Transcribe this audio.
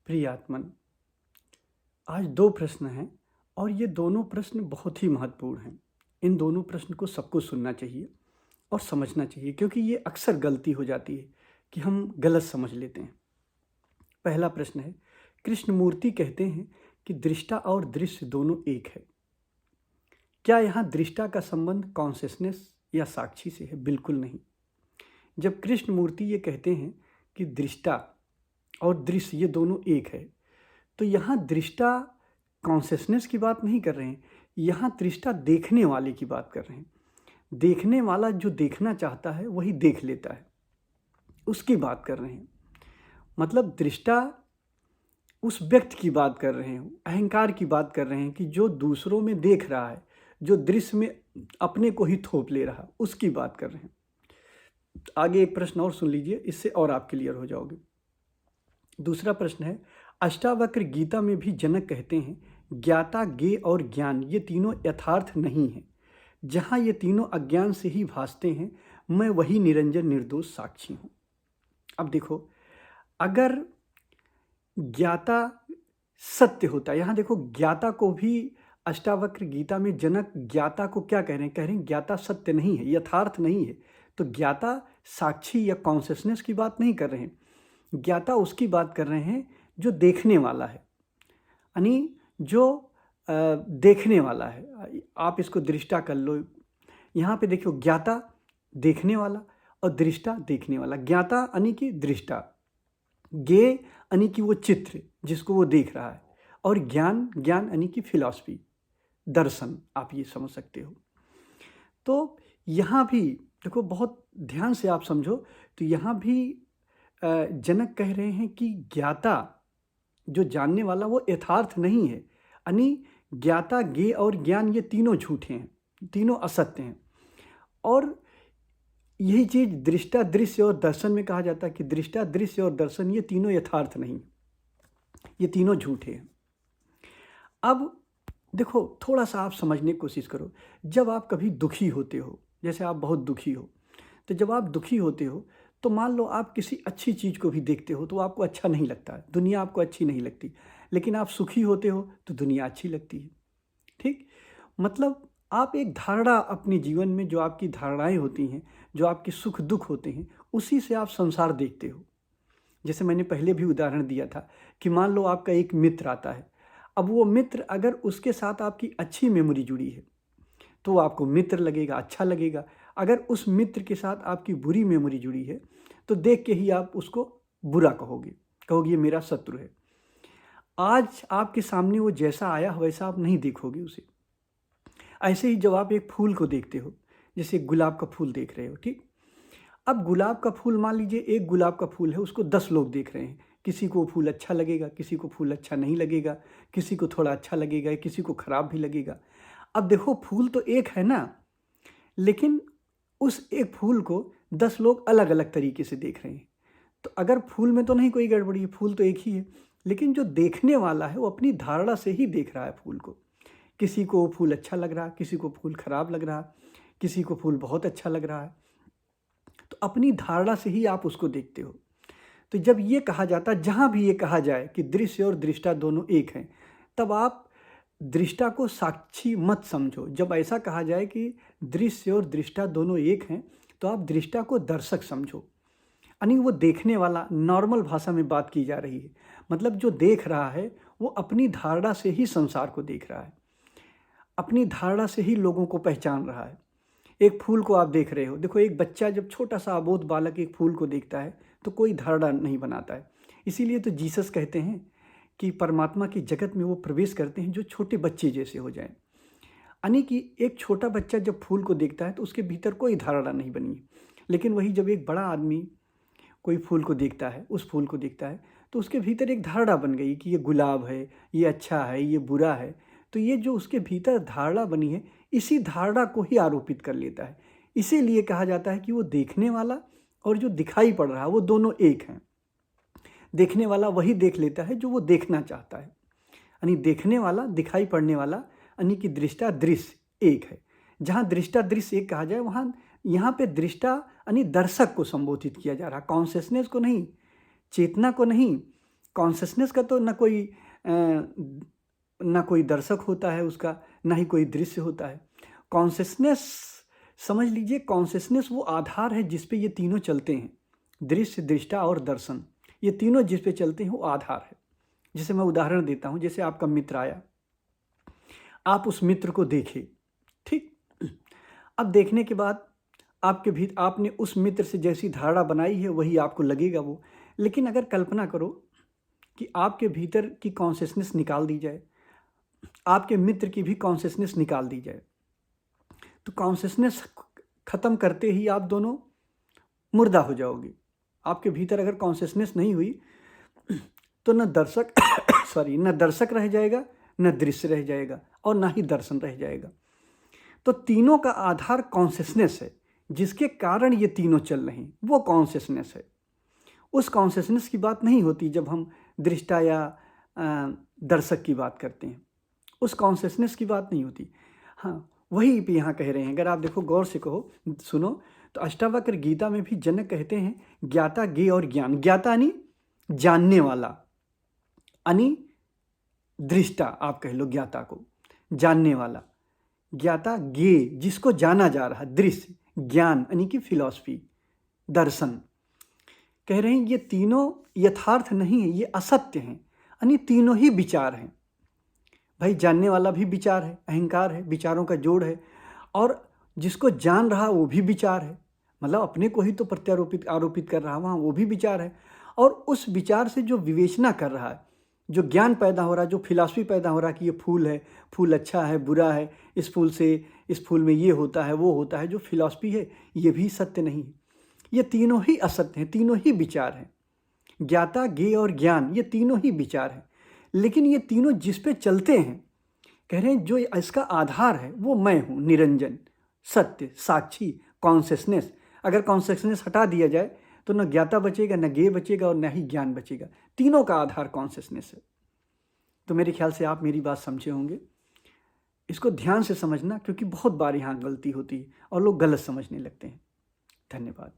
प्रिय आत्मन, आज 2 प्रश्न हैं और ये दोनों प्रश्न बहुत ही महत्वपूर्ण हैं। इन दोनों प्रश्न को सबको सुनना चाहिए और समझना चाहिए, क्योंकि ये अक्सर गलती हो जाती है कि हम गलत समझ लेते हैं। पहला प्रश्न है, कृष्णमूर्ति कहते हैं कि दृष्टा और दृश्य दोनों एक है। क्या यहाँ दृष्टा का संबंध कॉन्शसनेस या साक्षी से है? बिल्कुल नहीं। जब कृष्णमूर्ति ये कहते हैं कि दृष्टा और दृश्य ये दोनों एक है, तो यहाँ दृष्टा कॉन्शसनेस की बात नहीं कर रहे हैं, यहाँ दृष्टा देखने वाले की बात कर रहे हैं। देखने वाला जो देखना चाहता है वही देख लेता है, उसकी बात कर रहे हैं। मतलब दृष्टा उस व्यक्ति की बात कर रहे हैं, अहंकार की बात कर रहे हैं कि जो दूसरों में देख रहा है, जो दृश्य में अपने को ही थोप ले रहा, उसकी बात कर रहे हैं। आगे एक प्रश्न और सुन लीजिए, इससे और आप क्लियर हो जाओगे। दूसरा प्रश्न है, अष्टावक्र गीता में भी जनक कहते हैं ज्ञाता, ज्ञेय और ज्ञान ये तीनों यथार्थ नहीं हैं। जहाँ ये तीनों अज्ञान से ही भासते हैं, मैं वही निरंजन निर्दोष साक्षी हूँ। अब देखो, अगर ज्ञाता सत्य होता, यहाँ देखो ज्ञाता को भी अष्टावक्र गीता में जनक ज्ञाता को क्या कह रहे हैं? कह रहे हैं ज्ञाता सत्य नहीं है, यथार्थ नहीं है। तो ज्ञाता साक्षी या कॉन्शसनेस की बात नहीं कर रहे हैं, ज्ञाता उसकी बात कर रहे हैं जो देखने वाला है, यानी जो देखने वाला है। आप इसको दृष्टा कर लो। यहाँ पे देखो, ज्ञाता देखने वाला और दृष्टा देखने वाला। ज्ञाता यानी कि दृष्टा, ज्ञेय यानी कि वो चित्र जिसको वो देख रहा है, और ज्ञान यानी कि फिलॉसफी, दर्शन, आप ये समझ सकते हो। तो यहाँ भी देखो, बहुत ध्यान से आप समझो, तो यहाँ भी जनक कह रहे हैं कि ज्ञाता जो जानने वाला वो यथार्थ नहीं है, यानी ज्ञाता, ज्ञेय और ज्ञान ये तीनों झूठे हैं, तीनों असत्य हैं। और यही चीज़ दृष्टा, दृश्य और दर्शन में कहा जाता है कि दृष्टा, दृश्य और दर्शन ये तीनों यथार्थ नहीं, ये तीनों झूठे हैं। अब देखो, थोड़ा सा आप समझने की कोशिश करो। जब आप कभी दुखी होते हो, जैसे आप बहुत दुखी हो, तो जब आप दुखी होते हो तो मान लो आप किसी अच्छी चीज़ को भी देखते हो तो आपको अच्छा नहीं लगता है, दुनिया आपको अच्छी नहीं लगती। लेकिन आप सुखी होते हो तो दुनिया अच्छी लगती है। ठीक, मतलब आप एक धारणा अपने जीवन में, जो आपकी धारणाएं होती हैं, जो आपके सुख दुख होते हैं, उसी से आप संसार देखते हो। जैसे मैंने पहले भी उदाहरण दिया था कि मान लो आपका एक मित्र आता है। अब वो मित्र, अगर उसके साथ आपकी अच्छी मेमोरी जुड़ी है तो आपको मित्र लगेगा, अच्छा लगेगा। अगर उस मित्र के साथ आपकी बुरी मेमोरी जुड़ी है तो देख के ही आप उसको बुरा कहोगे, ये मेरा शत्रु है। आज आपके सामने वो जैसा आया वैसा आप नहीं देखोगे उसे। ऐसे ही जब आप एक फूल को देखते हो, जैसे गुलाब का फूल देख रहे हो, ठीक, अब गुलाब का फूल, मान लीजिए एक गुलाब का फूल है, उसको 10 लोग देख रहे हैं। किसी को फूल अच्छा लगेगा, किसी को फूल अच्छा नहीं लगेगा, किसी को थोड़ा अच्छा लगेगा, किसी को खराब भी लगेगा। अब देखो, फूल तो एक है ना, लेकिन उस एक फूल को 10 लोग अलग अलग तरीके से देख रहे हैं। तो अगर फूल में तो नहीं कोई गड़बड़ी है, फूल तो एक ही है, लेकिन जो देखने वाला है वो अपनी धारणा से ही देख रहा है फूल को। किसी को वो फूल अच्छा लग रहा, किसी को फूल खराब लग रहा, किसी को फूल बहुत अच्छा लग रहा है। तो अपनी धारणा से ही आप उसको देखते हो। तो जब ये कहा जाता, जहाँ भी ये कहा जाए कि दृश्य और दृष्टा दोनों एक हैं, तब आप दृष्टा को साक्षी मत समझो। जब ऐसा कहा जाए कि दृश्य और दृष्टा दोनों एक हैं, तो आप दृष्टा को दर्शक समझो, यानी वो देखने वाला। नॉर्मल भाषा में बात की जा रही है, मतलब जो देख रहा है वो अपनी धारणा से ही संसार को देख रहा है, अपनी धारणा से ही लोगों को पहचान रहा है। एक फूल को आप देख रहे हो, देखो एक बच्चा, जब छोटा सा अबोध बालक एक फूल को देखता है तो कोई धारणा नहीं बनाता है। इसीलिए तो जीसस कहते हैं कि परमात्मा की जगत में वो प्रवेश करते हैं जो छोटे बच्चे जैसे हो जाएं। यानी कि एक छोटा बच्चा जब फूल को देखता है तो उसके भीतर कोई धारणा नहीं बनी है। लेकिन वही जब एक बड़ा आदमी कोई फूल को देखता है, उस फूल को देखता है, तो उसके भीतर एक धारणा बन गई कि ये गुलाब है, ये अच्छा है, ये बुरा है। तो ये जो उसके भीतर धारणा बनी है, इसी धारणा को ही आरोपित कर लेता है। इसीलिए कहा जाता है कि वो देखने वाला और जो दिखाई पड़ रहा है वो दोनों एक हैं। देखने वाला वही देख लेता है जो वो देखना चाहता है, यानी देखने वाला, दिखाई पड़ने वाला, यानी कि दृष्टा, दृश्य एक है। जहाँ दृष्टा, दृश्य एक कहा जाए, वहाँ यहाँ पे दृष्टा यानी दर्शक को संबोधित किया जा रहा, कॉन्शियसनेस को नहीं, चेतना को नहीं, कॉन्शसनेस का तो ना कोई दर्शक होता है उसका, ना ही कोई दृश्य होता है। कॉन्शसनेस, समझ लीजिए, कॉन्शसनेस वो आधार है जिस पे ये तीनों चलते हैं, दृश्य, दृष्टा और दर्शन, ये तीनों जिस पे चलते हैं वो आधार है। जैसे मैं उदाहरण देता हूँ, जैसे आपका मित्र आया, आप उस मित्र को देखे, ठीक। अब देखने के बाद आपने उस मित्र से जैसी धारणा बनाई है वही आपको लगेगा वो। लेकिन अगर कल्पना करो कि आपके भीतर की कॉन्शसनेस निकाल दी जाए, आपके मित्र की भी कॉन्शसनेस निकाल दी जाए, तो कॉन्शसनेस खत्म करते ही आप दोनों मुर्दा हो जाओगे। आपके भीतर अगर कॉन्शसनेस नहीं हुई तो न दर्शक रह जाएगा, न दृश्य रह जाएगा, और ना ही दर्शन रह जाएगा। तो तीनों का आधार कॉन्शसनेस है, जिसके कारण ये तीनों चल रहे हैं, वो कॉन्शसनेस है। उस कॉन्शसनेस की बात नहीं होती जब हम दृष्टा या दर्शक की बात करते हैं, उस कॉन्शसनेस की बात नहीं होती। हाँ, वही पे यहाँ कह रहे हैं। अगर आप देखो, गौर से कहो, सुनो, तो अष्टावक्र गीता में भी जनक कहते हैं ज्ञाता, ज्ञेय और ज्ञान। ज्ञाता यानी जानने वाला, यानी दृष्टा, आप कह लो ज्ञाता को, जानने वाला। ज्ञाता, ज्ञेय जिसको जाना जा रहा, दृश्य, ज्ञान यानी कि फिलॉसफी, दर्शन। कह रहे हैं ये तीनों यथार्थ नहीं है, ये असत्य हैं, यानी तीनों ही विचार हैं। भाई, जानने वाला भी विचार है, अहंकार है, विचारों का जोड़ है, और जिसको जान रहा वो भी विचार है, मतलब अपने को ही तो आरोपित कर रहा, वहाँ वो भी विचार है। और उस विचार से जो विवेचना कर रहा है, जो ज्ञान पैदा हो रहा है, जो फिलॉसफी पैदा हो रहा है कि ये फूल है, फूल अच्छा है, बुरा है, इस फूल में ये होता है, वो होता है, जो फिलॉसफी है, ये भी सत्य नहीं है। ये तीनों ही असत्य हैं, तीनों ही विचार हैं। ज्ञाता, ज्ञेय और ज्ञान, ये तीनों ही विचार हैं। लेकिन ये तीनों जिस पे चलते हैं, कह रहे हैं जो इसका आधार है वो मैं हूँ, निरंजन, सत्य, साक्षी, कॉन्शसनेस। अगर कॉन्शसनेस हटा दिया जाए तो न ज्ञाता बचेगा, न ज्ञेय बचेगा, और न ही ज्ञान बचेगा। तीनों का आधार कॉन्शसनेस है। तो मेरे ख्याल से आप मेरी बात समझे होंगे। इसको ध्यान से समझना, क्योंकि बहुत बार यहाँ गलती होती है और लोग गलत समझने लगते हैं। धन्यवाद।